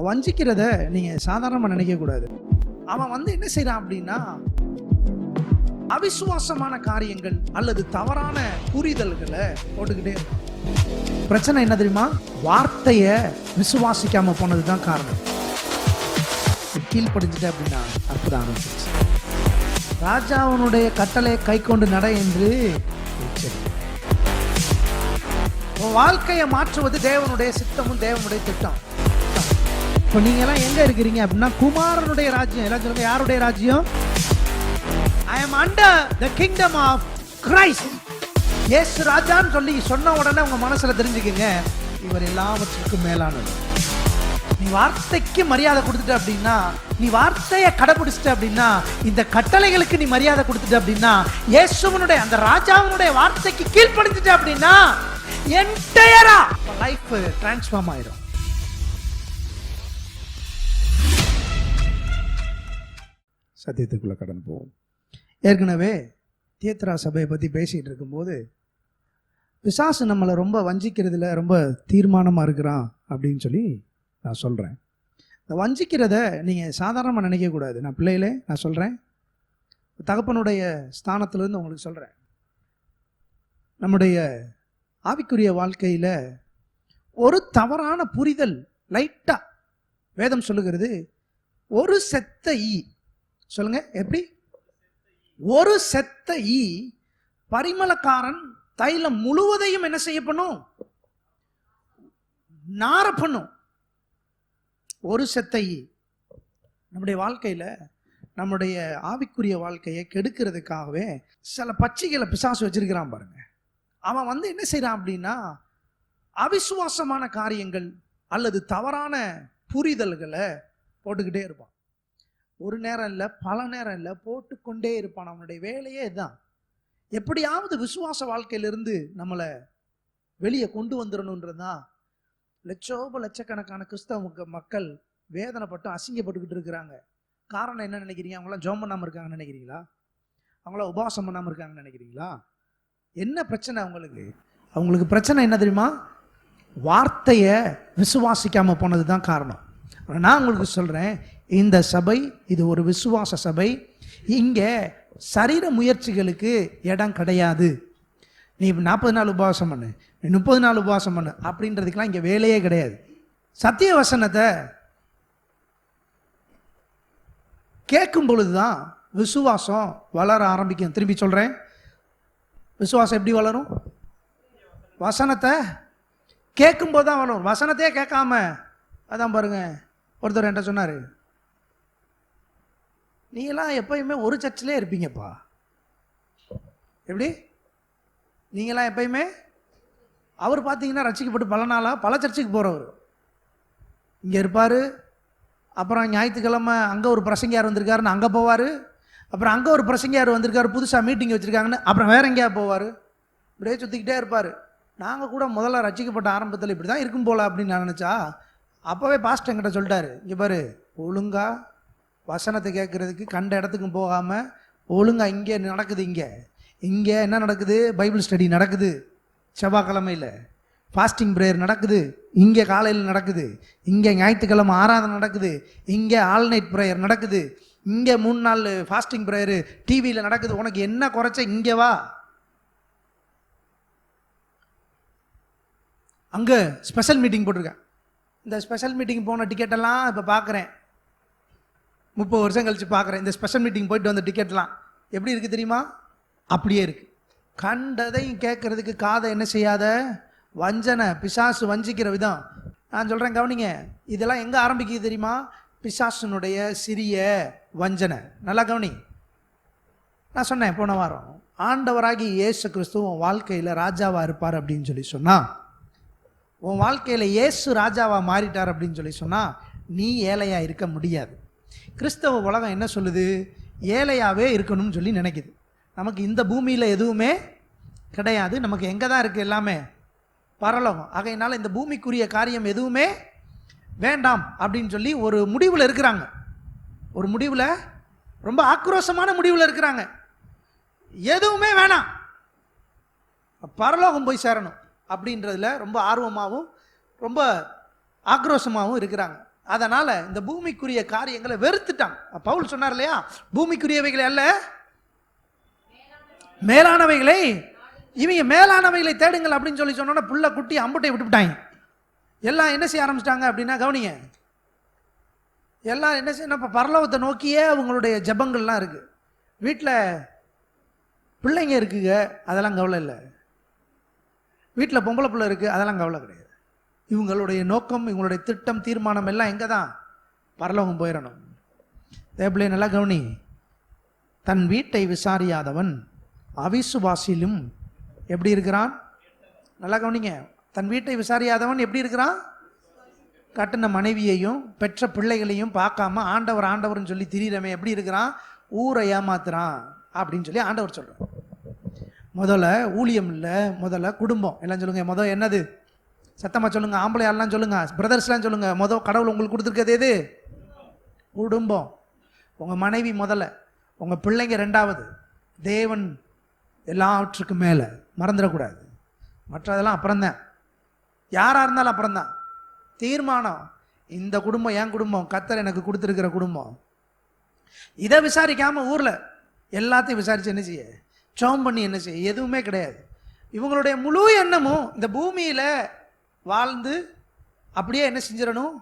வஞ்சிக்கிறத நீங்க சாதாரணமா நினைக்க கூடாது. அவன் என்ன செய்யறான் அப்படின்னா, அவிசுவாசமான காரியங்கள் அல்லது தவறான புரிதல்களை போட்டுக்கிட்டே இருக்கான். பிரச்சனை என்ன தெரியுமா? வார்த்தைய விசுவாசிக்காம போனதுதான் காரணம். கீழ்ப்படிஞ்சிட்ட அப்படின்னா அற்புதம் ஆரம்பிச்சிருச்சு. ராஜாவனுடைய கட்டளை கை கொண்டு நட என்று வாழ்க்கையை மாற்றுவது தேவனுடைய சித்தமும் தேவனுடைய திட்டம். இப்போ நீங்க எல்லாம் எங்க இருக்கிறீங்க அப்படின்னா, குமாரனுடைய ராஜ்யம். எல்லாம் சொல்லுங்க, யாருடைய ராஜ்யம்? I am under the kingdom of Christ. இயேசு ராஜான்னு சொல்லி சொன்ன உடனே உங்க மனசுல தெரிஞ்சுக்கங்க, இவர் எல்லாவற்றுக்கும் மேலானது. நீ வார்த்தைக்கு மரியாதை கொடுத்துட்ட அப்படின்னா, நீ வார்த்தையை கடைபிடிச்சிட்ட அப்படின்னா, இந்த கட்டளைகளுக்கு நீ மரியாதை கொடுத்துட்ட அப்படின்னா, இயேசுவனுடைய அந்த ராஜாவினுடைய வார்த்தைக்கு கீழ்ப்படிஞ்சிட்ட அப்படின்னா, என்டையரா லைஃப் டிரான்ஸ்ஃபார்ம் ஆயிடும். சத்தியத்துக்குள்ள கடந்து போவோம். ஏற்கனவே தியேத்ரா சபையை பற்றி பேசிகிட்டு இருக்கும்போது, பிசாசு நம்மளை ரொம்ப வஞ்சிக்கிறதுல ரொம்ப தீர்மானமாக இருக்கிறான் அப்படின்னு சொல்லி நான் சொல்கிறேன். இந்த வஞ்சிக்கிறத நீங்கள் சாதாரணமாக நினைக்கக்கூடாது. நான் பிள்ளைகளே நான் சொல்கிறேன், தகப்பனுடைய ஸ்தானத்திலேருந்து உங்களுக்கு சொல்கிறேன். நம்முடைய ஆவிக்குரிய வாழ்க்கையில் ஒரு தவறான புரிதல் லைட்டாக, வேதம் சொல்லுகிறது, ஒரு செத்த ஈ. சொல்லுங்க, எப்படி? ஒரு செத்த ஈ பரிமளக்காரன் தைலம் முழுவதையும் என்ன செய்ய பண்ணும்? நார பண்ணும். ஒரு செத்த ஈ நம்முடைய வாழ்க்கையில, நம்முடைய ஆவிக்குரிய வாழ்க்கையை கெடுக்கிறதுக்காகவே சில பச்சைகளை பிசாசு வச்சிருக்கிறான் பாருங்க. அவன் என்ன செய்யறான் அப்படின்னா, அவிசுவாசமான காரியங்கள் அல்லது தவறான புரிதல்களை போட்டுக்கிட்டே இருப்பான். ஒரு நேரம் இல்லை, பல நேரம் இல்லை, போட்டுக்கொண்டே இருப்பான். அவனுடைய வேலையே இதுதான். எப்படியாவது விசுவாச வாழ்க்கையிலிருந்து நம்மளை வெளியே கொண்டு வந்துடணுன்றதுதான். லட்சக்கணக்கான கிறிஸ்தவ மக்கள் வேதனைப்பட்டு அசிங்கப்பட்டுக்கிட்டு இருக்கிறாங்க. காரணம் என்ன நினைக்கிறீங்க? அவங்களாம் ஜெபம் பண்ணாமல் இருக்காங்கன்னு நினைக்கிறீங்களா? அவங்களாம் உபவாசம் பண்ணாமல் இருக்காங்கன்னு நினைக்கிறீங்களா? என்ன பிரச்சனை அவங்களுக்கு? அவங்களுக்கு பிரச்சனை என்ன தெரியுமா? வார்த்தையை விசுவாசிக்காம போனது தான் காரணம். நான் உங்களுக்கு சொல்கிறேன், இந்த சபை இது ஒரு விசுவாச சபை. இங்கே சரீர முயற்சிகளுக்கு இடம் கிடையாது. நீ 40 நாள் உபவாசம் பண்ணு, நீ 30 நாள் உபவாசம் பண்ணு அப்படின்றதுக்கெல்லாம் இங்கே வேலையே கிடையாது. சத்திய வசனத்தை கேட்கும் பொழுதுதான் விசுவாசம் வளர ஆரம்பிக்கும். திரும்பி சொல்கிறேன், விசுவாசம் எப்படி வளரும்? வசனத்தை கேட்கும்போது தான் வளரும். வசனத்தையே கேட்காம, அதான் பாருங்க, ஒருத்தர் என்கிட்ட சொன்னார், நீங்களாம் எப்பயுமே ஒரு சர்ச்சிலே இருப்பீங்கப்பா. எப்படி? நீங்களாம் எப்பயுமே, அவர் பார்த்தீங்கன்னா ரட்சிக்கப்பட்டு பல நாளாக பல சர்ச்சுக்கு போகிறவர். இங்கே இருப்பார், அப்புறம் ஞாயிற்றுக்கிழமை அங்கே ஒரு பிரசங்கியார் வந்திருக்காருன்னு அங்கே போவார், அப்புறம் அங்கே ஒரு பிரசங்கியார் வந்திருக்காரு, புதுசாக மீட்டிங் வச்சுருக்காங்கன்னு அப்புறம் வேற எங்கேயா போவார். இப்படியே சுற்றிக்கிட்டே இருப்பார். நாங்கள் கூட முதல்ல ரட்சிக்கப்பட்ட ஆரம்பத்தில் இப்படி தான் இருக்கும் போல் அப்படின்னு நான் நினச்சா, அப்போவே பாஸ்டர் என்கிட்ட சொல்லிட்டாரு, இங்கே பாரு, ஒழுங்கா வசனத்தை கேட்குறதுக்கு கண்ட இடத்துக்கும் போகாமல் ஒழுங்கா இங்கே நடக்குது. இங்கே என்ன நடக்குது? பைபிள் ஸ்டடி நடக்குது. செவ்வாய்க்கிழமையில் ஃபாஸ்டிங் ப்ரேயர் நடக்குது. இங்கே காலையில் நடக்குது. இங்கே ஞாயிற்றுக்கிழமை ஆராதனை நடக்குது. இங்கே ஆல் நைட் ப்ரேயர் நடக்குது. இங்கே 3 நாள் ஃபாஸ்டிங் ப்ரேயரு டிவியில் நடக்குது. உனக்கு என்ன குறைச்ச? இங்கே வா. அங்கே ஸ்பெஷல் மீட்டிங் போட்டிருக்கேன். இந்த ஸ்பெஷல் மீட்டிங் போன டிக்கெட்டெல்லாம் இப்போ பார்க்குறேன், 30 வருஷம் கழித்து பார்க்குறேன். இந்த ஸ்பெஷல் மீட்டிங் போயிட்டு வந்த டிக்கெட்லாம் எப்படி இருக்குது தெரியுமா? அப்படியே இருக்குது. கண்டதையும் கேட்குறதுக்கு காதை என்ன செய்யாத? வஞ்சனை, பிசாசு வஞ்சிக்கிற விதம். நான் சொல்கிறேன், கவனிங்க, இதெல்லாம் எங்கே ஆரம்பிக்குது தெரியுமா? பிசாசுனுடைய சிறிய வஞ்சனை. நல்லா கவனி. நான் சொன்னேன் போன வாரம், ஆண்டவராகி இயேசு கிறிஸ்து உன் வாழ்க்கையில் ராஜாவாக இருப்பார் அப்படின்னு சொல்லி சொன்னால், உன் வாழ்க்கையில் இயேசு ராஜாவாக மாறிட்டார் அப்படின்னு சொல்லி சொன்னால், நீ ஏழையாக இருக்க முடியாது. கிறிஸ்தவ உலகம் என்ன சொல்லுது? ஏழையாகவே இருக்கணும்னு சொல்லி நினைக்குது. நமக்கு இந்த பூமியில் எதுவுமே கிடையாது. நமக்கு எங்கே தான் இருக்குது? எல்லாமே பரலோகம். ஆகையினால இந்த பூமிக்குரிய காரியம் எதுவுமே வேண்டாம் அப்படின்னு சொல்லி ஒரு முடிவில் இருக்கிறாங்க. ஒரு முடிவில், ரொம்ப ஆக்ரோஷமான முடிவில் இருக்கிறாங்க. எதுவுமே வேணாம், பரலோகம் போய் சேரணும் அப்படின்றதுல ரொம்ப ஆர்வமாகவும் ரொம்ப ஆக்ரோஷமாகவும் இருக்கிறாங்க. அதனால இந்த பூமிக்குரிய காரியங்களை வெறுத்துட்டாங்க. பவுல் சொன்னார் இல்லையா, பூமிக்குரியவைகளை அல்ல மேலானவைகளை, இவங்க மேலானவைகளை தேடுங்கள் அப்படின்னு சொல்லி சொன்னோன்னா புள்ள குட்டி அம்புட்டை விட்டுவிட்டாங்க. எல்லாம் என்ன செய்ய ஆரம்பிச்சிட்டாங்க அப்படின்னா, கவனிங்க, எல்லாம் என்ன செய்யணும், இப்போ பரலோகத்தை நோக்கியே அவங்களுடைய ஜபங்கள்லாம் இருக்குது. வீட்டில் பிள்ளைங்க இருக்குங்க, அதெல்லாம் கவலை இல்லை. வீட்டில் பொம்பளை பிள்ளை இருக்குது, அதெல்லாம் கவலை கிடையாது. இவங்களுடைய நோக்கம், இவங்களுடைய திட்டம், தீர்மானம் எல்லாம் எங்கே தான்? பரலோகம் போயிடணும். தேவப்பிள்ளை நல்லா கவனி, தன் வீட்டை விசாரியாதவன் அவிசுவாசியிலும் எப்படி இருக்கிறான்? நல்லா கவனிங்க, தன் வீட்டை விசாரியாதவன் எப்படி இருக்கிறான்? கட்டின மனைவியையும் பெற்ற பிள்ளைகளையும் பார்க்காம ஆண்டவர் ஆண்டவர்னு சொல்லி திரியிறமே எப்படி இருக்கிறான்? ஊரை ஏமாத்துறான் அப்படின்னு சொல்லி ஆண்டவர் சொல்கிறார். முதல்ல ஊழியம் இல்லை, முதல்ல குடும்பம். எல்லாம் சொல்லுங்க, முதல் என்னது? சத்தமாக சொல்லுங்க, ஆம்பளை யாரெல்லாம் சொல்லுங்க, பிரதர்ஸ்லாம் சொல்லுங்க. முதல் கடவுள் உங்களுக்கு கொடுத்துருக்கிறது எது? குடும்பம். உங்கள் மனைவி முதல்ல, உங்கள் பிள்ளைங்க ரெண்டாவது, தேவன் எல்லாவற்றுக்கும் மேலே. மறந்துடக்கூடாது. மற்றதெல்லாம் அப்புறம்தான், யாராக இருந்தாலும் அப்புறம்தான். தீர்மானம், இந்த குடும்பம் என் குடும்பம், கர்த்தர் எனக்கு கொடுத்துருக்கிற குடும்பம். இதை விசாரிக்காமல் ஊரில் எல்லாத்தையும் விசாரித்து என்ன செய்ய, சோம் பண்ணி என்ன செய்ய, எதுவுமே கிடையாது. இவங்களுடைய முழு எண்ணமும் இந்த பூமியில் வாழ்ந்து அப்படியே என்ன செஞ்சிடணும்,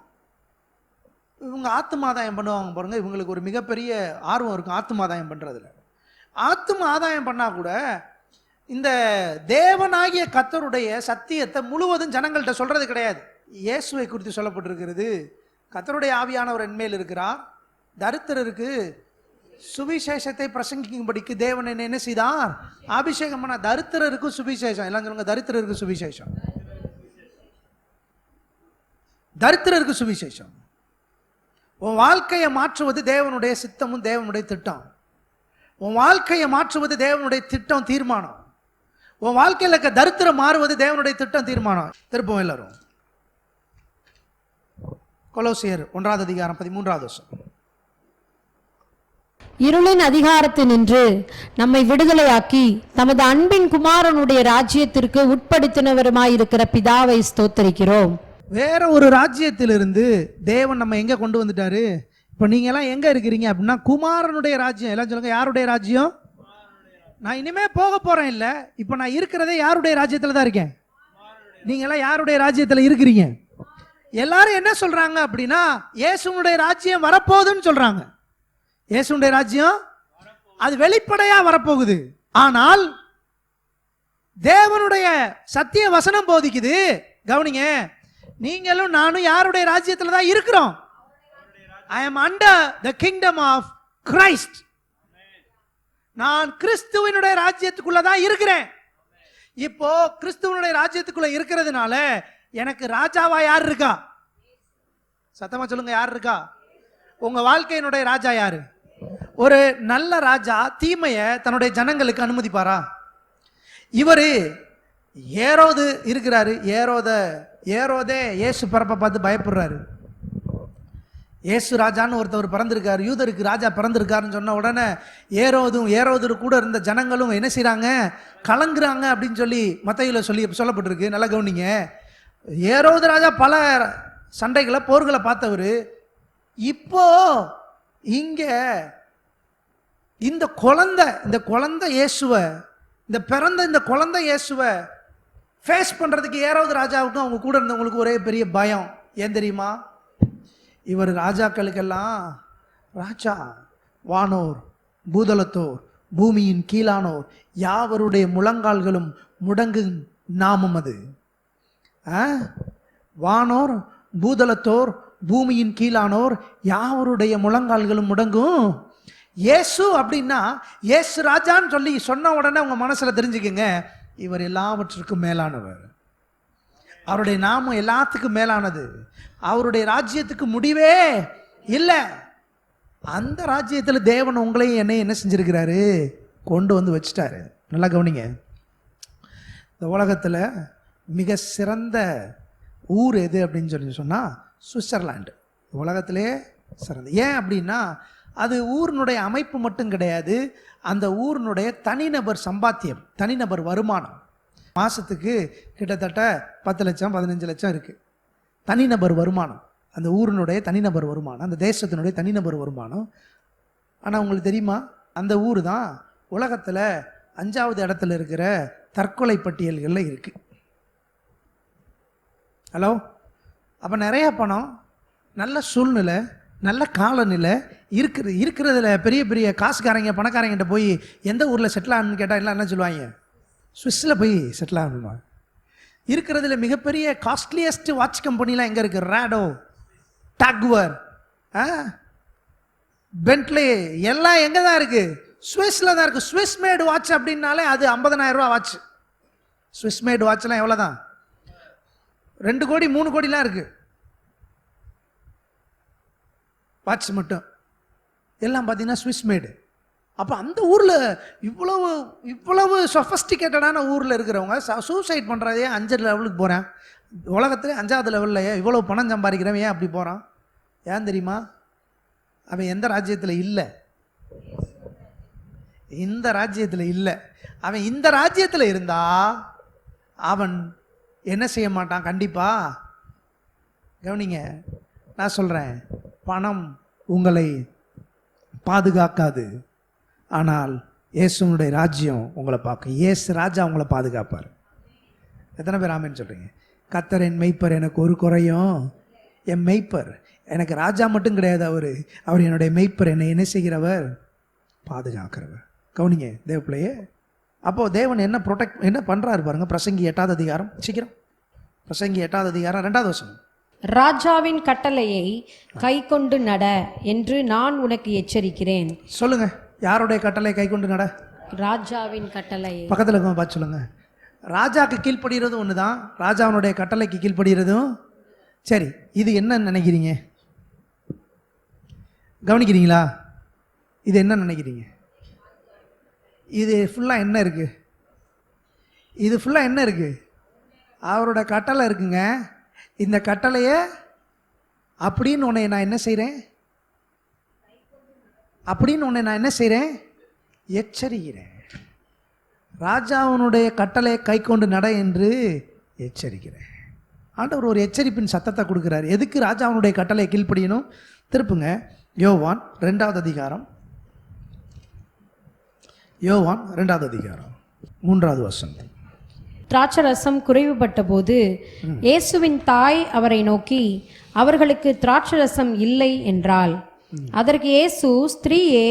இவங்க ஆத்துமாதாயம் பண்ணுவாங்க பாருங்க. இவங்களுக்கு ஒரு மிகப்பெரிய ஆர்வம் இருக்கும் ஆத்துமாதாயம் பண்ணுறதுல. ஆத்தும ஆதாயம் பண்ணால் கூட இந்த தேவனாகிய கர்த்தருடைய சத்தியத்தை முழுவதும் ஜனங்கள்கிட்ட சொல்கிறது கிடையாது. இயேசுவை குறித்து சொல்லப்பட்டிருக்கிறது, கர்த்தருடைய ஆவியானவர் என்மேல் இருக்கிறார், தரித்திரருக்கு சுவிசேஷத்தை பிரசங்கிக்கும்படிக்கு தேவன் என்ன செய்தார்? அபிஷேகம் பண்ண. தரித்திரருக்கு சுவிசேஷம். எல்லாம் சொல்லுங்க, தரித்திரருக்கு சுவிசேஷம். தரித்திரருக்கு சுவிசேஷம். உன் வாழ்க்கையை மாற்றுவது தேவனுடைய சித்தமும் தேவனுடைய திட்டம். உன் வாழ்க்கையை மாற்றுவது தேவனுடைய திட்டம், தீர்மானம். உன் வாழ்க்கையில் இருக்க தரித்திரம் மாறுவது தேவனுடைய திட்டம், தீர்மானம். திருப்பம் எல்லாரும் கொலோசியர் 1 அதிகாரம் 13 வசனம். இருளின் அதிகாரத்தினின்று நம்மை விடுதலையாக்கி தமது அன்பின் குமாரனுடைய ராஜ்யத்திற்கு உட்படுத்தினவருமாயிருக்கிற பிதாவை ஸ்தோத்தரிக்கிறோம். வேற ஒரு ராஜ்யத்திலிருந்து தேவன் நம்ம எங்க கொண்டு வந்துட்டாரு? இப்போ நீங்க எல்லாம் எங்க இருக்கிறீங்க அப்படின்னா, குமாரனுடைய ராஜ்யம். எல்லாம் சொல்லுங்க, யாருடைய ராஜ்யம்? நான் இனிமே போக போறேன் இல்ல, இப்போ நான் இருக்கிறதே யாருடைய ராஜ்யத்துல தான் இருக்கேன். நீங்க எல்லாம் யாருடைய ராஜ்யத்துல இருக்கிறீங்க? எல்லாரும் என்ன சொல்றாங்க அப்படின்னா, இயேசுனுடைய ராஜ்யம் வரப்போகுதுன்னு சொல்றாங்க. இயேசுனுடைய ராஜ்யம் அது வெளிப்படையா வரப்போகுது. ஆனால் தேவனுடைய சத்திய வசனம் போதிக்குது, கவனிங்க, நீங்களும் நானும் யாருடைய ராஜ்யத்துல தான் இருக்கிறோம்? I am under the kingdom of Christ. நான் கிறிஸ்துவினுடைய ராஜ்யத்துக்குள்ள தான் இருக்கிறேன். இப்போ கிறிஸ்துவனுடைய ராஜ்யத்துக்குள்ள இருக்கிறதுனால எனக்கு ராஜாவா யார் இருக்கா? சத்தமா சொல்லுங்க, யார் இருக்கா? உங்க வாழ்க்கையினுடைய ராஜா யாரு? ஒரு நல்ல ராஜா தீமைய தன்னுடைய ஜனங்களுக்கு அனுமதிப்பாரா? இவரு ஏரோது இருக்கிறாரு. ஏரோதே இயேசு பிறப்பை பார்த்து பயப்படுறாரு. இயேசு ராஜான்னு ஒருத்தவர் பிறந்திருக்காரு, யூதருக்கு ராஜா பிறந்திருக்காருன்னு சொன்ன உடனே ஏரோது கூட இருந்த ஜனங்களும் என்ன செய்யறாங்க? கலங்குறாங்க அப்படின்னு சொல்லி மத்தேயுல சொல்லப்பட்டிருக்கு. நல்லா கவனிங்க, ஏரோது ராஜா பல சண்டைகளை போர்களை பார்த்தவர். இப்போ இங்க இந்த குழந்தை இயேசுவை, இந்த குழந்தை இயேசுவை ஃபேஸ் பண்றதுக்கு ஏரோது ராஜாவுக்கும் அவங்க கூட இருந்தவங்களுக்கு ஒரே பெரிய பயம். ஏன் தெரியுமா? இவர் ராஜாக்களுக்கெல்லாம் ராஜா, வானோர் பூதலத்தோர் பூமியின் கீழானோர் யாவருடைய முழங்கால்களும் முடங்கும் நாமம் அது. வானோர் பூதலத்தோர் பூமியின் கீழானோர் யாவருடைய முழங்கால்களும் முடங்கும். இயேசு அப்படின்னா, இயேசு ராஜான்னு சொல்லி சொன்ன உடனே உங்க மனசுல தெரிஞ்சுக்குங்க, இவர் எல்லாவற்றுக்கும் மேலானவர். அவருடைய நாமம் எல்லாத்துக்கும் மேலானது. அவருடைய ராஜ்யத்துக்கு முடிவே இல்லை. அந்த ராஜ்யத்தில் தேவன் உங்களையும் என்னையும் என்ன செஞ்சிருக்கிறாரு? கொண்டு வந்து வச்சுட்டாரு. நல்லா கவனிங்க, இந்த உலகத்தில் மிக சிறந்த ஊர் எது அப்படின்னு சொல்லி சொன்னால் சுவிட்சர்லாண்டு. உலகத்திலே சிறந்த. ஏன் அப்படின்னா, அது ஊரினுடைய அமைப்பு மட்டும் கிடையாது, அந்த ஊரினுடைய தனிநபர் சம்பாத்தியம், தனிநபர் வருமானம் மாதத்துக்கு கிட்டத்தட்ட 10 லட்சம் 15 லட்சம் இருக்குது. தனிநபர் வருமானம், அந்த ஊரினுடைய தனிநபர் வருமானம், அந்த தேசத்தினுடைய தனிநபர் வருமானம். ஆனால் உங்களுக்கு தெரியுமா, அந்த ஊர் தான் உலகத்தில் 5வது இடத்துல இருக்கிற தற்கொலை பட்டியல்களில் இருக்குது. ஹலோ, அப்போ நிறைய பணம், நல்ல சூழ்நிலை, நல்ல காலநிலை இருக்கிறதுல பெரிய பெரிய காசுக்காரங்க பணக்காரங்கிட்ட போய் எந்த ஊரில் செட்டில் ஆகணும்னு கேட்டால் எல்லாம் என்ன சொல்லுவாங்க? சுவிஸில் போய் செட்டில் ஆகணுமா. இருக்கிறதுல மிகப்பெரிய காஸ்ட்லியஸ்ட் வாட்ச் கம்பெனிலாம் எங்கே இருக்குது? ராடோ, டாக்வர், பென்ட்லி எல்லாம் எங்கே தான் இருக்குது? சுவிஸில் தான் இருக்குது. சுவிஸ் மேடு வாட்ச் அப்படின்னாலே அது 50,000 ரூபா வாட்ச். சுவிஸ் மேடு வாட்ச்லாம் எவ்வளோ தான்? 2 கோடி 3 கோடிலாம் இருக்குது வாட்ச் மட்டும். எல்லாம் பார்த்தீங்கன்னா சுவிஸ் மேடு. அப்போ அந்த ஊரில் இவ்வளவு சொஃபஸ்டிகேட்டடான ஊரில் இருக்கிறவங்க சூசைட் பண்ணுறதே 5 லெவலுக்கு போகிறேன். உலகத்தில் 5வது லெவலில் இவ்வளோ பணம் சம்பாதிக்கிறவன் ஏன் அப்படி போகிறான்? ஏன் தெரியுமா? அவன் எந்த ராஜ்யத்தில் இல்லை, இந்த ராஜ்யத்தில் இல்லை. அவன் இந்த ராஜ்யத்தில் இருந்தா அவன் என்ன செய்ய மாட்டான்? கண்டிப்பாக கவனிங்க, நான் சொல்கிறேன், பணம் உங்களை பாதுகாக்காது, ஆனால் இயேசுனுடைய ராஜ்யம் உங்களை பார்க்கும். இயேசு ராஜா உங்களை பாதுகாப்பார். எத்தனை பேர் ஆமென் சொல்கிறீங்க? கர்த்தர் என் மெய்ப்பர், எனக்கு ஒரு குறையும். என் மெய்ப்பர், எனக்கு ராஜா மட்டும் கிடையாது, அவர் என்னுடைய மெய்ப்பர், என்னை என்ன செய்கிறவர்? பாதுகாக்கிறவர். கவனிங்க தேவப்பிள்ளையே. அப்போது தேவன் என்ன பண்ணுறாரு பாருங்க. பிரசங்கி 8வது அதிகாரம், சீக்கிரம் பிரசங்கி 8வது அதிகாரம் 2வது வசனம். ராஜாவின் கட்டளையை கை கொண்டு நட என்று நான் உனக்கு எச்சரிக்கிறேன். சொல்லுங்க, யாருடைய கட்டளை கை கொண்டு நட? ராஜாவின் கட்டளை. பக்கத்தில் இருக்க பார்த்து சொல்லுங்க. ராஜாக்கு கீழ்ப்படுகிறதும் ஒன்று தான், ராஜாவுடைய கட்டளைக்கு கீழ்ப்படுகிறதும். சரி, இது என்ன நினைக்கிறீங்க? கவனிக்கிறீங்களா? இது என்ன நினைக்கிறீங்க? இது ஃபுல்லாக என்ன இருக்குது? இது ஃபுல்லாக என்ன இருக்குது? அவரோட கட்டளை இருக்குங்க. இந்த கட்டளையை அப்படின்னு உன்னை நான் என்ன செய்கிறேன்? அப்படின்னு உன்னை நான் என்ன செய்கிறேன்? எச்சரிக்கிறேன். ராஜாவினுடைய கட்டளை கை கொண்டு நட என்று எச்சரிக்கிறேன். ஆண்டவர் ஒரு எச்சரிப்பின் சத்தத்தை கொடுக்குறாரு. எதுக்கு ராஜாவினுடைய கட்டளை கீழ்ப்படியணும்? திருப்புங்க யோவான் 2வது அதிகாரம், யோவான் 2வது அதிகாரம் 3வது வசனம். திராட்சரசம் குறைவுபட்ட போது இயேசுவின் தாய் அவரை நோக்கி, அவர்களுக்கு திராட்சரசம் இல்லை என்றாள். அதற்கு இயேசு, ஸ்திரீயே,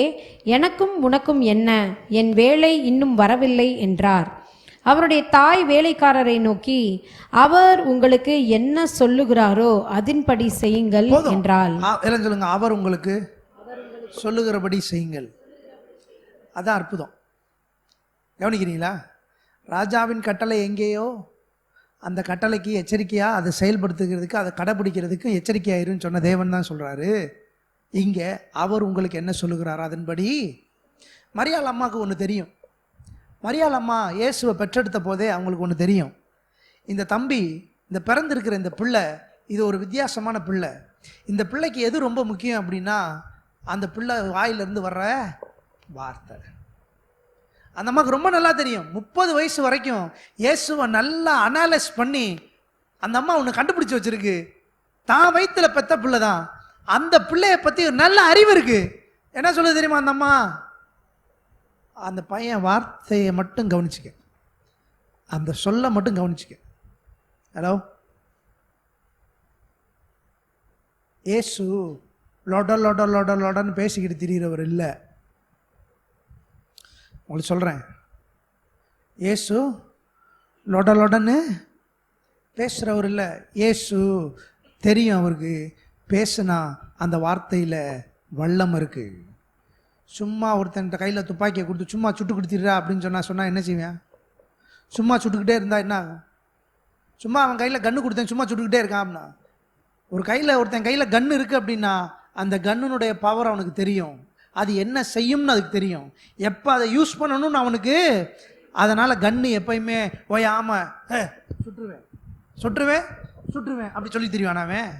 எனக்கும் உனக்கும் என்ன? என் வேளை இன்னும் வரவில்லை என்றார். அவருடைய தாய் வேலைக்காரரை நோக்கி, அவர் உங்களுக்கு என்ன சொல்லுகிறாரோ அதின்படி செய்யுங்கள் என்றாள். எல்லாம் சொல்லுங்க, அவர் உங்களுக்கு சொல்லுகிறபடி செய்யுங்கள். அதான் அற்புதம். கவனிக்கிறீங்களா? ராஜாவின் கட்டளை எங்கேயோ அந்த கட்டளைக்கு எச்சரிக்கையாக அதை செயல்படுத்துகிறதுக்கு, அதை கடைப்பிடிக்கிறதுக்கு எச்சரிக்கையாயிருன்னு சொன்ன தேவன் தான் சொல்கிறாரு. இங்கே அவர் உங்களுக்கு என்ன சொல்லுகிறாரோ அதன்படி. மரியாள் அம்மாவுக்கு ஒன்று தெரியும். மரியாள் அம்மா இயேசுவை பெற்றெடுத்த போதே அவங்களுக்கு ஒன்று தெரியும். இந்த தம்பி, இந்த பிறந்திருக்கிற இந்த பிள்ளை, இது ஒரு வித்தியாசமான பிள்ளை. இந்த பிள்ளைக்கு எது ரொம்ப முக்கியம் அப்படின்னா, அந்த பிள்ளை வாயிலிருந்து வர்ற வார்த்தை. அந்த அம்மாவுக்கு ரொம்ப நல்லா தெரியும். 30 வயசு வரைக்கும் இயேசுவை நல்லா அனாலிஸ் பண்ணி அந்த அம்மா ஒன்று கண்டுபிடிச்சி வச்சிருக்கு. தான் வயிற்றுல பெத்த பிள்ளை தான், அந்த பிள்ளைய பற்றி நல்ல அறிவு இருக்கு. என்ன சொல்லுது தெரியுமா அந்த அம்மா? அந்த பையன் வார்த்தையை மட்டும் கவனிச்சுக்க, அந்த சொல்ல மட்டும் கவனிச்சுக்க. ஹலோ, இயேசு லொட லொட லொட லொடன்னு பேசிக்கிட்டு திரிகிறவர் இல்லை. உங்களுக்கு சொல்கிறேன், இயேசு லொட லொடன்னு பேசுகிறவர் இல்லை. இயேசு தெரியும் அவருக்கு, பேசுனா அந்த வார்த்தையில் வல்லம் இருக்குது. சும்மா ஒருத்தன்கிட்ட கையில் துப்பாக்கியை கொடுத்து சும்மா சுட்டு கொடுத்துடுறா அப்படின்னு சொன்னால் என்ன செய்வேன்? சும்மா சுட்டுக்கிட்டே இருந்தால் என்ன ஆகும்? சும்மா அவன் கையில் கன்று கொடுத்தேன் சும்மா சுட்டுக்கிட்டே இருக்கான் அப்படின்னா, ஒருத்தன் கையில் கன்று இருக்குது அப்படின்னா அந்த கன்னுனுடைய பவர் அவனுக்கு தெரியும். அது என்ன செய்யும்னு அதுக்கு தெரியும். எப்போ அதை யூஸ் பண்ணணும்னு அவனுக்கு. அதனால் கன்று எப்பயுமே ஆமாம் சுட்டுருவேன் சுட்டுருவேன் சுட்டுருவேன் அப்படி சொல்லி தெரியும். அவன்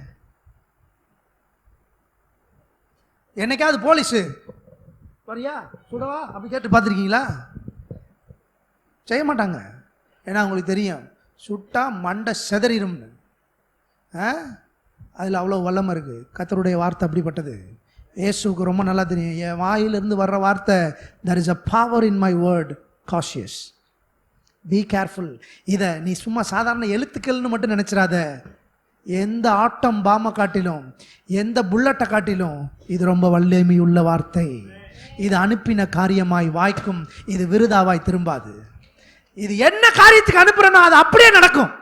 என்னைக்காவது போலீஸு வரியா சுடவா அப்படி கேட்டு பார்த்துருக்கீங்களா? செய்ய மாட்டாங்க. ஏன்னா அவங்களுக்கு தெரியும், சுட்டா மண்டை செதறிடும்னு. அதில் அவ்வளோ வல்லமை இருக்குது. கர்த்தருடைய வார்த்தை அப்படிப்பட்டது. இயேசுவுக்கு ரொம்ப நல்லா தெரியும், என் வாயிலிருந்து வர்ற வார்த்தை, there is a power in my word, cautious, be careful. இதை நீ சும்மா சாதாரண எழுத்துக்கள்னு மட்டும் நினச்சிடாத. எந்த ஆட்டம் பாமை காட்டிலும், எந்த புல்லட்டை காட்டிலும் இது ரொம்ப வல்லமை உள்ள வார்த்தை. இது அனுப்பின காரியமாய் வாய்க்கும், இது விருதாவாய் திரும்பாது. இது என்ன காரியத்துக்கு அனுப்புறேனோ அது அப்படியே நடக்கும்.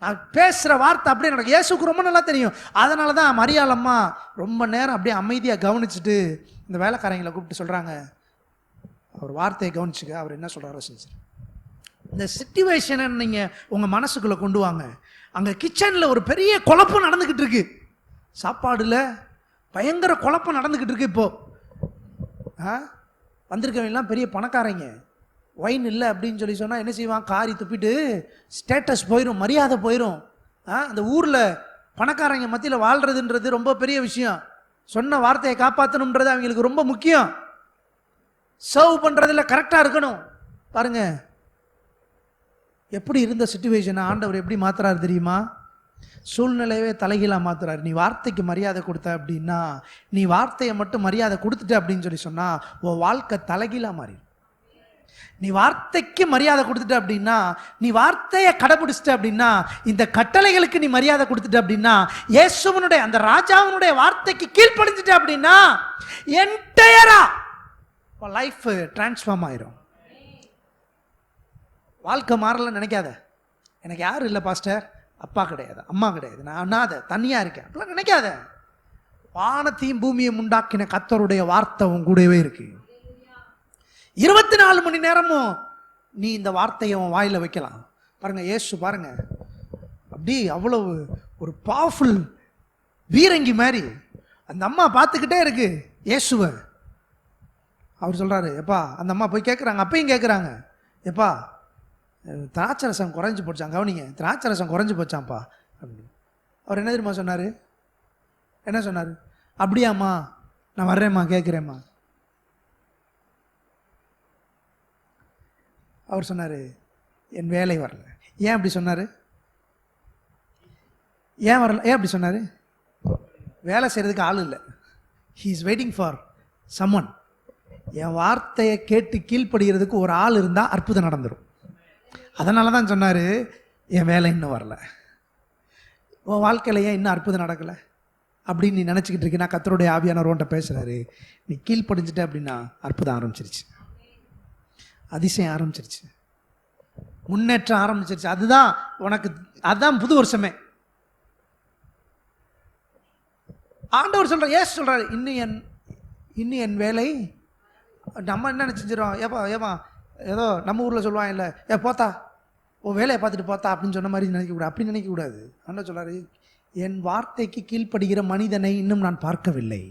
நான் பேசுகிற வார்த்தை அப்படியே நடக்கும். இயேசுக்கு ரொம்ப நல்லா தெரியும். அதனால தான் மரியாள் அம்மா ரொம்ப நேரம் அப்படியே அமைதியாக கவனிச்சுட்டு இந்த வேலைக்காரங்களை கூப்பிட்டு சொல்கிறாங்க, அவர் வார்த்தையை கவனிச்சுக்க, அவர் என்ன சொல்கிறாரோ செஞ்சு. இந்த சிச்சுவேஷனை நீங்கள் உங்கள் மனசுக்குள்ளே கொண்டு வாங்க. அங்கே கிச்சனில் ஒரு பெரிய குழப்பம் நடந்துக்கிட்டு இருக்கு. சாப்பாடில் பயங்கர குழப்பம் நடந்துக்கிட்டு இருக்கு. இப்போது வந்திருக்கவங்கலாம் பெரிய பணக்காரங்க. ஒயின் இல்லை அப்படின்னு சொல்லி சொன்னால் என்ன செய்வான், காரி துப்பிட்டு ஸ்டேட்டஸ் போயிடும், மரியாதை போயிடும். அந்த ஊரில் பணக்காரங்க மத்தியில் வாழ்கிறதுன்றது ரொம்ப பெரிய விஷயம். சொன்ன வார்த்தையை காப்பாற்றணுன்றது அவங்களுக்கு ரொம்ப முக்கியம். சர்வ் பண்ணுறதுல கரெக்டாக இருக்கணும். பாருங்கள் எப்படி இருந்த சிச்சுவேஷனை ஆண்டவர் எப்படி மாற்றுறாரு தெரியுமா? சூழ்நிலையவே தலைகீழாக மாற்றுறாரு. நீ வார்த்தைக்கு மரியாதை கொடுத்த அப்படின்னா, நீ வார்த்தையை மட்டும் மரியாதை கொடுத்துட்ட அப்படின்னு சொல்லி சொன்னால் உன் வாழ்க்கை தலைகீழாக மாறி. நீ வார்த்தைக்கு மரியாதை கொடுத்துட்ட அப்படின்னா, நீ வார்த்தையை கடைபிடிச்சிட்ட அப்படின்னா, இந்த கட்டளைகளுக்கு நீ மரியாதை கொடுத்துட்ட அப்படின்னா, இயேசுவனுடைய அந்த ராஜாவினுடைய வார்த்தைக்கு கீழ்ப்படிஞ்சிட்ட அப்படின்னா, என்டையரா லைஃப் டிரான்ஸ்ஃபார்ம் ஆயிரும். வாழ்க்கை மாறலன்னு நினைக்காத. எனக்கு யாரும் இல்லை பாஸ்டர், அப்பா கிடையாது, அம்மா கிடையாது, நான் அண்ணாத தனியாக இருக்கேன் அப்படிலாம் நினைக்காத. வானத்தையும் பூமியை உண்டாக்கின கர்த்தருடைய வார்த்தை உன் கூடவே இருக்கு. 24 மணி நேரமும் நீ இந்த வார்த்தையை உன் வாயில் வைக்கலாம். பாருங்கள் இயேசு பாருங்கள், அப்படி அவ்வளவு ஒரு பவர்ஃபுல் வீரங்கி மாதிரி அந்த அம்மா பார்த்துக்கிட்டே இருக்கு இயேசுவை. அவர் சொல்கிறாரு, எப்பா அந்த அம்மா போய் கேட்குறாங்க, அப்பையும் கேட்குறாங்க, எப்பா திராட்சரசம் குறைஞ்சி போச்சான், கவனிங்க, திராட்சரசம் குறைஞ்சி போச்சான்ப்பா அப்படின்னு. அவர் என்ன தெரியுமா சொன்னார்? என்ன சொன்னார்? அப்படியாம்மா, நான் வர்றேம்மா, கேட்குறேம்மா. அவர் சொன்னார், என் வேலை வரல. ஏன் அப்படி சொன்னார்? ஏன் வரல? ஏன் அப்படி சொன்னார்? வேலை செய்கிறதுக்கு ஆள் இல்லை. He is waiting for someone. என் வார்த்தையை கேட்டு கீழ்ப்படுகிறதுக்கு ஒரு ஆள் இருந்தால் அற்புதம் நடந்துடும். அதனால தான் சொன்னார், என் வேலை இன்னும் வரல. உன் வாழ்க்கையில் ஏன் இன்னும் அற்புதம் நடக்கலை அப்படின்னு நீ நினச்சிக்கிட்டு இருக்கீங்கன்னா, கர்த்தருடைய ஆவியானவர் உன்கிட்ட பேசுகிறாரு. நீ கீழ்ப்படிஞ்சிட்ட அப்படின்னா அற்புதம் ஆரம்பிச்சிருச்சு, அதிசயம் ஆரம்பிச்சிருச்சு, முன்னேற்றம் ஆரம்பிச்சிருச்சு. அதுதான் உனக்கு, அதுதான் புது வருஷமே. ஆண்டவர் சொல்கிறார், ஏசு சொல்கிறார், இன்னும் என் வேலை. நம்ம என்ன நினச்சிக்கிறோம், ஏப்பா ஏதோ நம்ம ஊரில் சொல்லுவாங்க இல்லை, போத்தா ஓ வேலையை பார்த்துட்டு போத்தா அப்படின்னு சொன்ன மாதிரி நினைக்கக்கூடாது. அப்படி நினைக்கக்கூடாது. ஆண்டவர் சொல்கிறாரு, என் வார்த்தைக்கு கீழ்ப்படுகிற மனிதனை இன்னும் நான் பார்க்கவில்லை.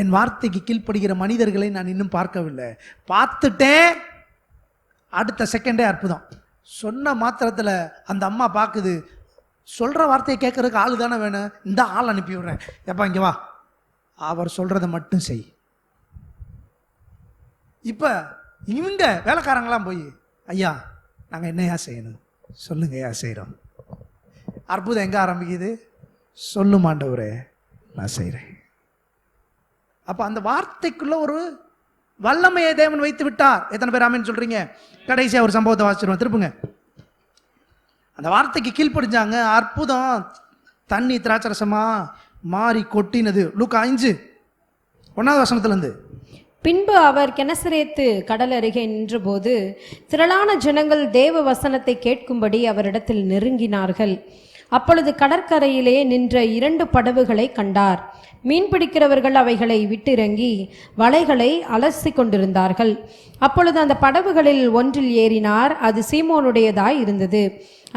என் வார்த்தைக்கு கீழ்ப்படுகிற மனிதர்களை நான் இன்னும் பார்க்கவில்லை. பார்த்துட்டேன், அடுத்த செகண்டே அற்புதம். சொன்ன மாத்திரத்தில் அந்த அம்மா பார்க்குது. சொல்கிற வார்த்தையை கேட்குறதுக்கு ஆள் தானே வேணும். இந்த ஆள் அனுப்பி விடுறேன், எப்பா இங்கே வா, அவர் சொல்கிறத மட்டும் செய். இப்போ இவங்க வேலைக்காரங்களாம் போய், ஐயா நாங்கள் என்னையா செய்யணும் சொல்லுங்க, ஐயா செய்கிறோம். அற்புதம் எங்கே ஆரம்பிக்குது? சொல்லும் ஆண்டவரே நான் செய்கிறேன். அப்போ அந்த வார்த்தைக்குள்ள ஒரு வல்லமையை தேவன் வைத்து விட்டார். எத்தனை பேர் ஆமென் சொல்றீங்க? கடைசியாக ஒரு சம்பவத்தை வாசிச்சிருவோம், திருப்புங்க. அந்த வார்த்தைக்கு கீழ்ப்படிஞ்சாங்க, அற்புதம். தண்ணி திராட்சரசமா மாறி கொட்டினது. லூக்கா 5:1 பின்பு அவர் கெனசரேத்து கடல் அருகே நின்றபோது திரளான ஜனங்கள் தேவ வசனத்தை கேட்கும்படி அவரிடத்தில் நெருங்கினார்கள். அப்பொழுது கடற்கரையிலே நின்ற 2 படகுகளை கண்டார். மீன்பிடிக்கிறவர்கள் அவைகளை விட்டிறங்கி வலைகளை அலசி கொண்டிருந்தார்கள். அப்பொழுது அந்த படகுகளில் ஒன்றில் ஏறினார். அது சீமோனுடையதாய் இருந்தது.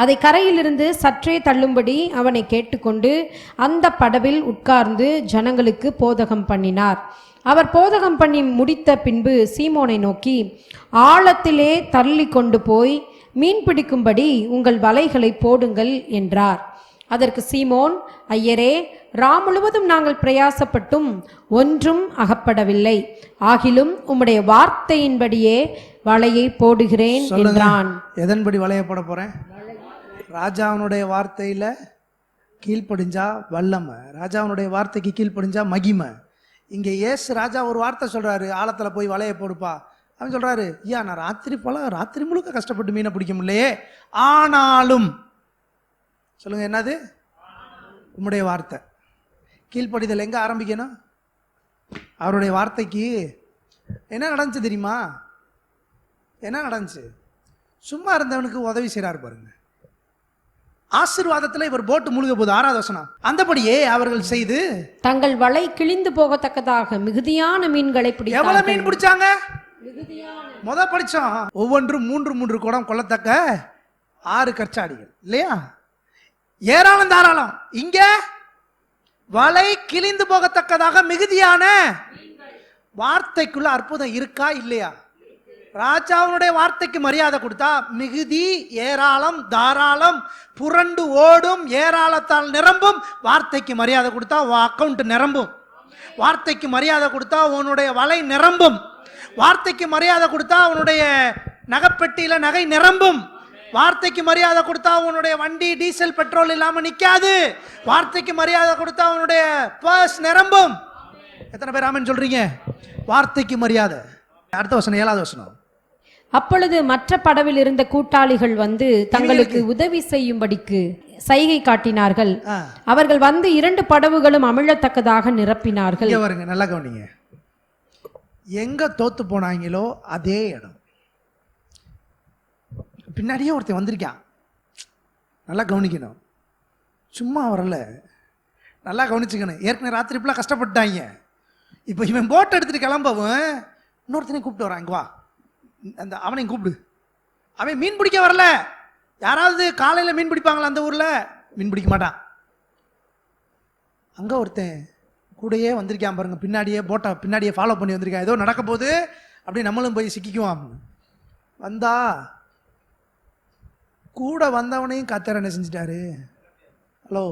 அதை கரையிலிருந்து சற்றே தள்ளும்படி அவனை கேட்டுக்கொண்டு அந்த படவில் உட்கார்ந்து ஜனங்களுக்கு போதகம் பண்ணினார். அவர் போதகம் பண்ணி முடித்த பின்பு சீமோனை நோக்கி, ஆழத்திலே தள்ளி கொண்டு போய் மீன் பிடிக்கும்படி உங்கள் வலைகளை போடுங்கள் என்றார். அதற்கு சீமோன், ஐயரே, முழுவதும் நாங்கள் பிரயாசப்பட்டும் ஒன்றும் அகப்படவில்லை. ஆகிலும் உம்முடைய வார்த்தையின்படியே வலையை போடுகிறேன் என்றான். எதன்படி வலையை போட போறேன்? ராஜாவினுடைய வார்த்தையில கீழ்ப்படிஞ்சா வல்லமை, ராஜாவுடைய வார்த்தைக்கு கீழ்ப்படிஞ்சா மகிமை. இங்கே இயேசு ராஜா ஒரு வார்த்தை சொல்கிறாரு, ஆழத்தில் போய் வலையை போடுப்பா. அவன் சொல்கிறாரு, ஐயா நான் ராத்திரி முழுக்க கஷ்டப்பட்டு மீனை பிடிக்க முடியலையே, ஆனாலும் சொல்லுங்கள் என்னது உம்முடைய வார்த்தை. கீழ்ப்படிதல் எங்கே ஆரம்பிக்கணும்? அவருடைய வார்த்தைக்கு. என்ன நடந்துச்சு தெரியுமா? என்ன நடந்துச்சு? சும்மா இருந்தவனுக்கு உதவி செய்கிறாரு பாருங்க. ஆசீர்வாதத்தில் இவர் போட்டு முழுக போகுது. 6வது வசனம், அந்தபடியே அவர்கள் செய்து தங்கள் வலை கிழிந்து போகத்தக்கதாக மிகுதியான மீன்களை பிடித்தார்கள். எவ்வளவு மீன் பிடிச்சாங்க? படிச்சோம், ஒவ்வொன்றும் 3 குடம் கொள்ளத்தக்க 6 கற்சாடிகள் இல்லையா? ஏராளம் தாராளம். இங்க வலை கிழிந்து போகத்தக்கதாக மிகுதியான. வார்த்தைக்குள்ள அற்புதம் இருக்கா இல்லையா? ராஜாவுடைய வார்த்தைக்கு மரியாதை கொடுத்தா மிகுதி, ஏராளம், தாராளம், புரண்டு ஓடும், ஏராளத்தால் நிரம்பும். வார்த்தைக்கு மரியாதை கொடுத்தா உன் அக்கௌண்ட் நிரம்பும். வார்த்தைக்கு மரியாதை கொடுத்தா உன்னுடைய வலை நிரம்பும். வார்த்தைக்கு மரியாதை கொடுத்தா உன்னுடைய நகைப்பெட்டியில நகை நிரம்பும். வார்த்தைக்கு மரியாதை கொடுத்தா உன்னுடைய வண்டி டீசல் பெட்ரோல் இல்லாம நிக்காது. வார்த்தைக்கு மரியாதை கொடுத்தா உன்னுடைய பர்ஸ் நிரம்பும். எத்தனை பேர் ஆமென் சொல்றீங்க? வார்த்தைக்கு மரியாதை. அடுத்த வசனம், 7வது வசனம். அப்பொழுது மற்ற படவில் இருந்த கூட்டாளிகள் வந்து தங்களுக்கு உதவி செய்யும்படிக்கு சைகை காட்டினார்கள். அவர்கள் வந்து 2 படவுகளும் அமிழத்தக்கதாக நிரப்பினார்கள். வருங்க, நல்லா கவனிங்க. எங்க தோத்து போனாங்களோ அதே இடம். பின்னாடியே ஒருத்தன் வந்திருக்கான், நல்லா கவனிக்கணும். சும்மா வரல, நல்லா கவனிச்சுக்கணும். ஏற்கனவே ராத்திரி ஃபுல்லாக கஷ்டப்பட்டாங்க. இப்போ இவன் போட் எடுத்துட்டு கிளம்பவும் இன்னொருத்தனையும் கூப்பிட்டு வரான், இங்க வா, அந்த அவனையும் கூப்பிடு. அவன் மீன் பிடிக்க வரல. யாராவது காலையில் மீன் பிடிப்பாங்களா அந்த ஊரில்? மீன் பிடிக்க மாட்டான். அங்கே ஒருத்தன் கூடையே வந்திருக்கான் பாருங்க, பின்னாடியே போட்டை பின்னாடியே ஃபாலோ பண்ணி வந்திருக்கான். ஏதோ நடக்க போது அப்படி நம்மளும் போய் சிக்கிக்குவான். வந்தா கூட வந்தவனையும் கத்தர் என்ன செஞ்சிட்டாரு? ஹலோ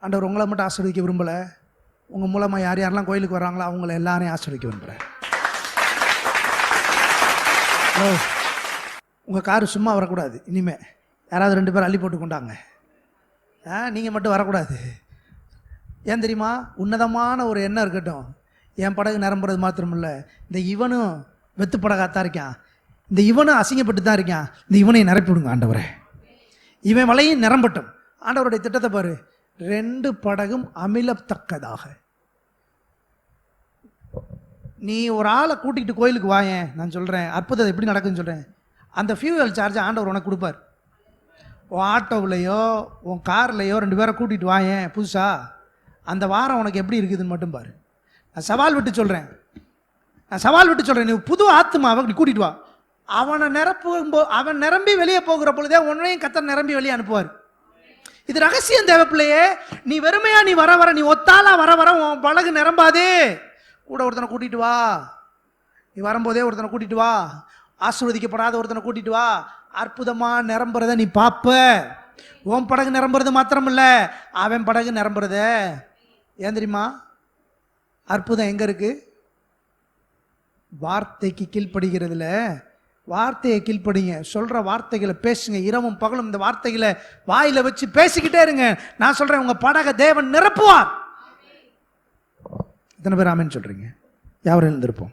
ஆண்டவர், உங்களை மட்டும் ஆசீர்வதிக்க விரும்பலை, உங்கள் மூலமாக யார் யாரெல்லாம் கோயிலுக்கு வர்றாங்களோ அவங்கள எல்லாரையும் ஆசீர்வதிக்க விரும்புகிறேன். ஹலோ, உங்கள் காரு சும்மா வரக்கூடாது. இனிமேல் யாராவது 2 பேர் அள்ளி போட்டு கொண்டாங்க, நீங்கள் மட்டும் வரக்கூடாது. ஏன் தெரியுமா? உன்னதமான ஒரு எண்ணம் இருக்கட்டும். என் படகு நிரம்புறது மாத்திரமில்ல, இந்த இவனும் வெத்து படகாத்தான் இருக்கான், இந்த இவனும் அசிங்கப்பட்டு தான் இருக்கான், இந்த இவனையும் நிரப்பி விடுங்க ஆண்டவரே, இவன் வலையும் நிரம்பட்டும். ஆண்டவருடைய திட்டத்தை பாரு. 2 படகும் அமிழத்தக்கதாக. நீ ஒரு ஆளை கூட்டிகிட்டு கோயிலுக்கு வாயேன், நான் சொல்கிறேன் அற்புதம் எப்படி நடக்குன்னு சொல்கிறேன். அந்த ஃபியூவல் சார்ஜ் ஆண்டவர் உனக்கு கொடுப்பார். உன் ஆட்டோவிலையோ உன் கார்லையோ 2 பேரை கூட்டிகிட்டு வாயேன் புதுசாக, அந்த வாரம் உனக்கு எப்படி இருக்குதுன்னு மட்டும் பாரு. நான் சவால் விட்டு சொல்கிறேன், நீ புது ஆத்துமாவை அப்படி கூட்டிகிட்டு வா. அவனை அவன் நிரம்பி வெளியே போகிற பொழுதே உன்னையும் கத்தர் நிரம்பி வெளியே அனுப்புவார். இது ரகசியம் தேவைப்பிள்ளையே. நீ வெறுமையா நீ வர வர, நீ ஒத்தாலா வர வர உன் பழகு நிரம்பாதே. கூட ஒருத்தனை கூட்டிட்டு வா. நீ வரும்போதே ஒருத்தனை கூட்டிட்டு வா. ஆசீர்வதிக்கப்படாத ஒருத்தனை கூட்டிட்டு வா. அற்புதமா நிரம்புறத நீ பாப்ப. உன் படகு நிரம்புறது மாத்திரம் இல்ல, அவன் படகு நிரம்புறத. ஏன் தெரியுமா? அற்புதம் எங்க இருக்கு? வார்த்தைக்கு கீழ்ப்படுகிறதுல. வார்த்தையை கீழ்ப்படிங்க, சொல்ற வார்த்தைகளை பேசுங்க, இரவும் பகலும் இந்த வார்த்தைகளை வாயில வச்சு பேசிக்கிட்டே இருங்க. நான் சொல்றேன், உங்க படக தேவன் நிரப்புவார். எத்தனை பேர் ஆமென் சொல்றீங்க? யாரும் எழுந்திருப்போம்.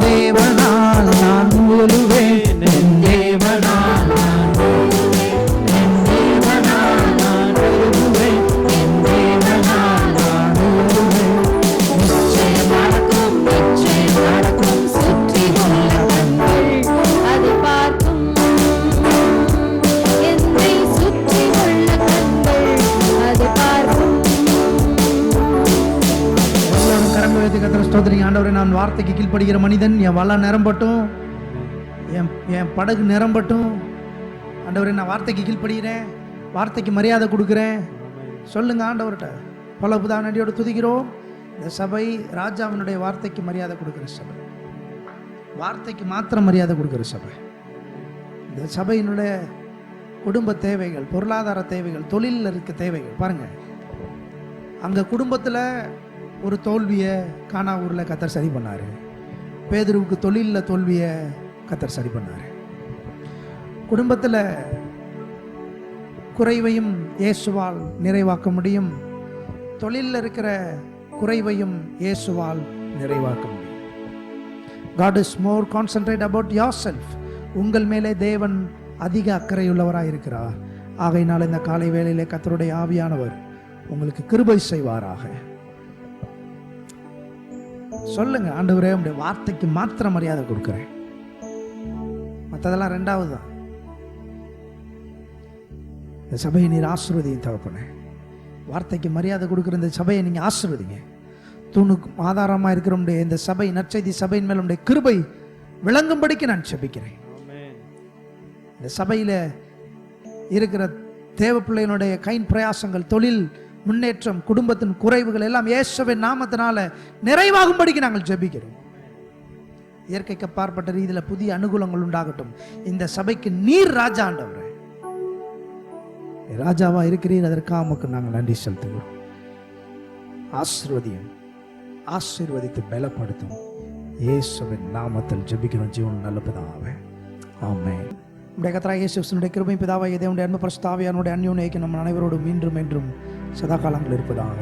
தேவனால் நான் முழுவேன், தேவனால் ஆண்டவரே, நான் வார்த்தைக்கு கீழ்ப்படுகிற மனிதன். என் வலை நிரம்பட்டும், என் படகு நிரம்பட்டும். ஆண்டவரே, நான் வார்த்தைக்கு கீழ்ப்படுகிறேன், வார்த்தைக்கு மரியாதை கொடுக்குறேன். சொல்லுங்க ஆண்டவர்கிட்ட. பல புதானடியோடு துதிக்கிறோம். இந்த சபை ராஜாவினுடைய வார்த்தைக்கு மரியாதை கொடுக்குற சபை, வார்த்தைக்கு மாத்திரம் மரியாதை கொடுக்குற சபை. இந்த சபையினுடைய குடும்ப தேவைகள், பொருளாதார தேவைகள், தொழிலில் இருக்க தேவைகள் பாருங்க. அங்க குடும்பத்தில் ஒரு தோல்வியை கானாவூரில் கத்தர் சரி பண்ணார். பேதுருவுக்கு தொழிலில் தோல்வியை கத்தர் சரி பண்ணார். குடும்பத்தில் குறைவையும் இயேசுவால் நிறைவாக்க முடியும். தொழிலில் இருக்கிற குறைவையும் இயேசுவால் நிறைவாக்க முடியும். God is more concentrate about yourself. உங்கள் மேலே தேவன் அதிக அக்கறையுள்ளவராக இருக்கிறார். ஆகையினால் இந்த காலை வேளையிலே கர்த்தருடைய ஆவியானவர் உங்களுக்கு கிருபை செய்வாராக. சொல்லுங்க, ஆண்டவரே உம்முடைய வார்த்தைக்கு மாத்திர மரியாதை கொடுக்கிறேன், மற்றதெல்லாம் ரெண்டாவது தான். இந்த சபையை நீர் ஆசீர்வதியும் தகப்பனே. வார்த்தைக்கு மரியாதை கொடுக்குற இந்த சபையை நீங்க ஆசீர்வதிங்க. தூணுக்கு ஆதாரமாக இருக்கிற இந்த சபை, நற்செய்தி சபையின் மேல் உடைய கிருபை விளங்கும்படிக்கு நான் செபிக்கிறேன். இந்த சபையில இருக்கிற தேவ பிள்ளையினுடைய கையின் பிரயாசங்கள், தொழில் முன்னேற்றம், குடும்பத்தின் குறைவுகள் எல்லாம் இயேசுவின் நாமத்தினால நிறைவாகும்படிக்கு நாங்கள் ஜெபிக்கிறோம். இயற்கைக்கு அப்பாற்பட்ட ரீதியில் புதிய அனுகூலங்கள் உண்டாகட்டும். இந்த சபைக்கு நீர் ராஜா, ஆண்டவரே ராஜாவா இருக்கிறீர், அதற்காக உமக்கு நாங்கள் நன்றி செலுத்துகிறோம். ஆசீர்வதியும், ஆசீர்வதித்து பலப்படுத்தும். இயேசுவின் நாமத்தில் ஜெபிக்கிறோம் ஜீவன் நல்ல பிதாவே, ஆமென். நம்முடைய கர்த்தராகிய இயேசு கிறிஸ்துவினுடைய கிருபை, பிதாவாகிய தேவனுடைய அன்பு, பரிசுத்த ஆவியானவருடைய அன்யோன்யம் நம்ம அனைவரோடும் மீண்டும் என்றும் சதா காலங்கள் இருப்பதாக.